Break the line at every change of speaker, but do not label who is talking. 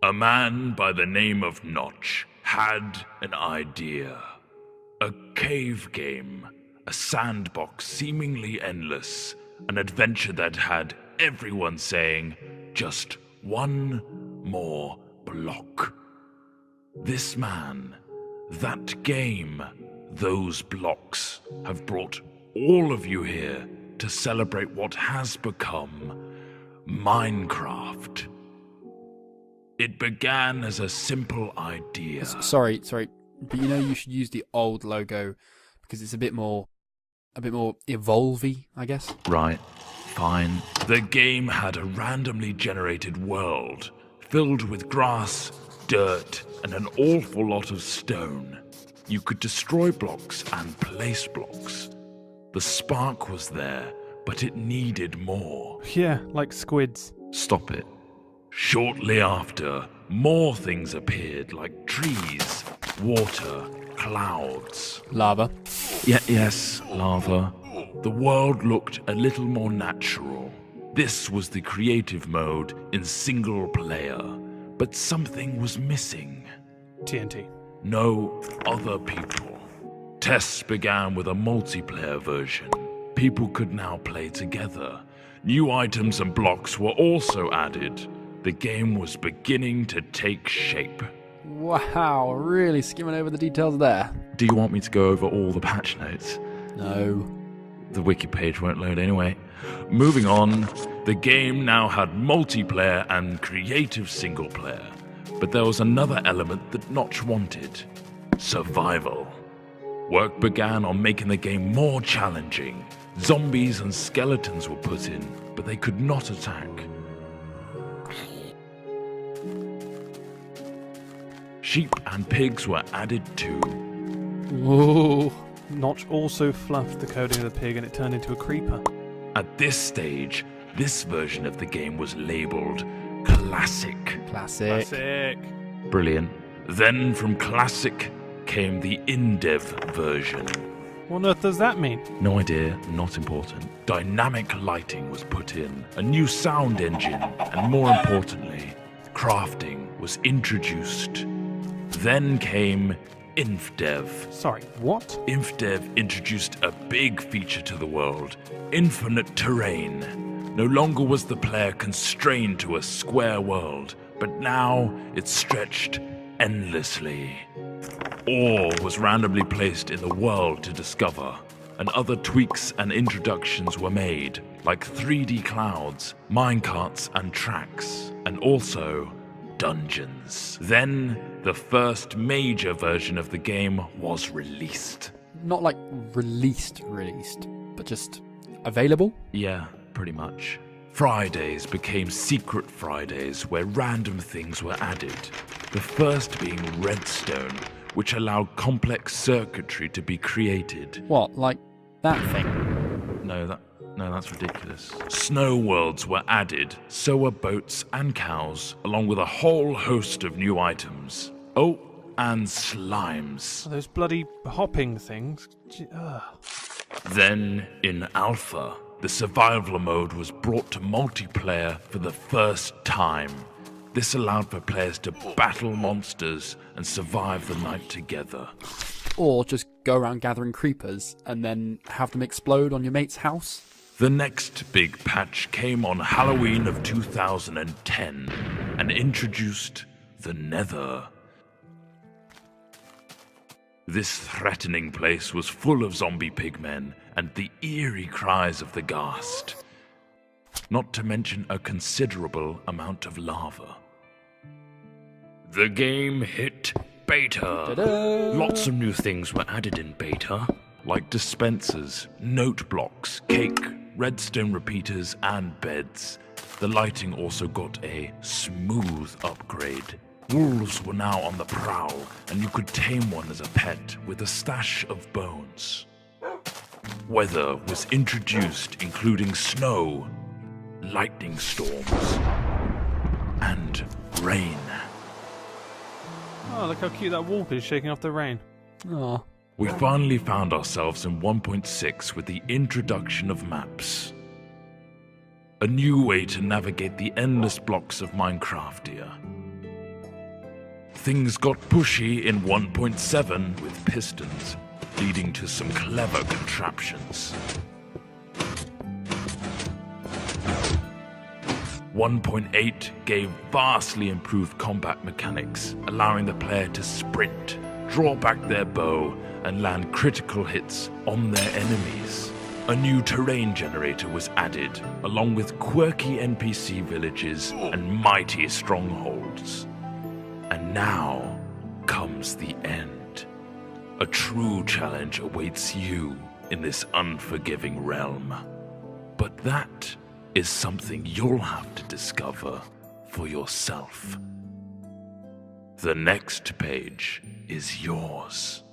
A man by the name of Notch had an idea. A cave game, a sandbox seemingly endless, an adventure that had everyone saying, just one more block. This man, that game, those blocks have brought all of you here to celebrate what has become Minecraft. It began as a simple idea.
Sorry, but you should use the old logo because it's a bit more evolve-y, I guess.
Right, fine. The game had a randomly generated world filled with grass, dirt, and an awful lot of stone. You could destroy blocks and place blocks. The spark was there, but it needed more.
Yeah, like squids.
Stop it. Shortly after, more things appeared like trees, water, clouds.
Lava.
Yes, lava. The world looked a little more natural. This was the creative mode in single player, but something was missing.
TNT.
No other people. Tests began with a multiplayer version. People could now play together. New items and blocks were also added. The game was beginning to take shape.
Wow, really skimming over the details there.
Do you want me to go over all the patch notes?
No.
The wiki page won't load anyway. Moving on, the game now had multiplayer and creative single player. But there was another element that Notch wanted. Survival. Work began on making the game more challenging. Zombies and skeletons were put in, but they could not attack. Sheep and pigs were added too.
Whoa.
Notch also fluffed the coding of the pig and it turned into a creeper.
At this stage, this version of the game was labelled Classic.
Classic.
Brilliant. Then from Classic came the in-dev version.
What on earth does that mean?
No idea, not important. Dynamic lighting was put in, a new sound engine, and more importantly, crafting was introduced. Then came InfDev.
Sorry, what?
InfDev introduced a big feature to the world, infinite terrain. No longer was the player constrained to a square world, but now it stretched endlessly. Ore was randomly placed in the world to discover, and other tweaks and introductions were made, like 3D clouds, minecarts and tracks, and also dungeons. Then, the first major version of the game was released.
Not like released, but just available?
Yeah, pretty much. Fridays became Secret Fridays, where random things were added. The first being redstone, which allowed complex circuitry to be created.
What, like that thing?
No, that's ridiculous. Snow worlds were added, so were boats and cows, along with a whole host of new items. Oh, and slimes.
Oh, those bloody hopping things.
Then, in Alpha, the survival mode was brought to multiplayer for the first time. This allowed for players to battle monsters and survive the night together.
Or just go around gathering creepers and then have them explode on your mate's house?
The next big patch came on Halloween of 2010 and introduced the Nether. This threatening place was full of zombie pigmen and the eerie cries of the ghast, not to mention a considerable amount of lava. The game hit beta.
Ta-da!
Lots of new things were added in beta, like dispensers, note blocks, cake, redstone repeaters, and beds. The lighting also got a smooth upgrade. Wolves were now on the prowl, and you could tame one as a pet with a stash of bones. Weather was introduced, including snow, lightning storms, and rain.
Oh, look how cute that wolf is shaking off the rain.
Aw.
We finally found ourselves in 1.6 with the introduction of maps. A new way to navigate the endless blocks of Minecraftia. Things got pushy in 1.7 with pistons, leading to some clever contraptions. 1.8 gave vastly improved combat mechanics, allowing the player to sprint, draw back their bow, and land critical hits on their enemies. A new terrain generator was added, along with quirky NPC villages and mighty strongholds. And now comes the end. A true challenge awaits you in this unforgiving realm. But that is something you'll have to discover for yourself. The next page is yours.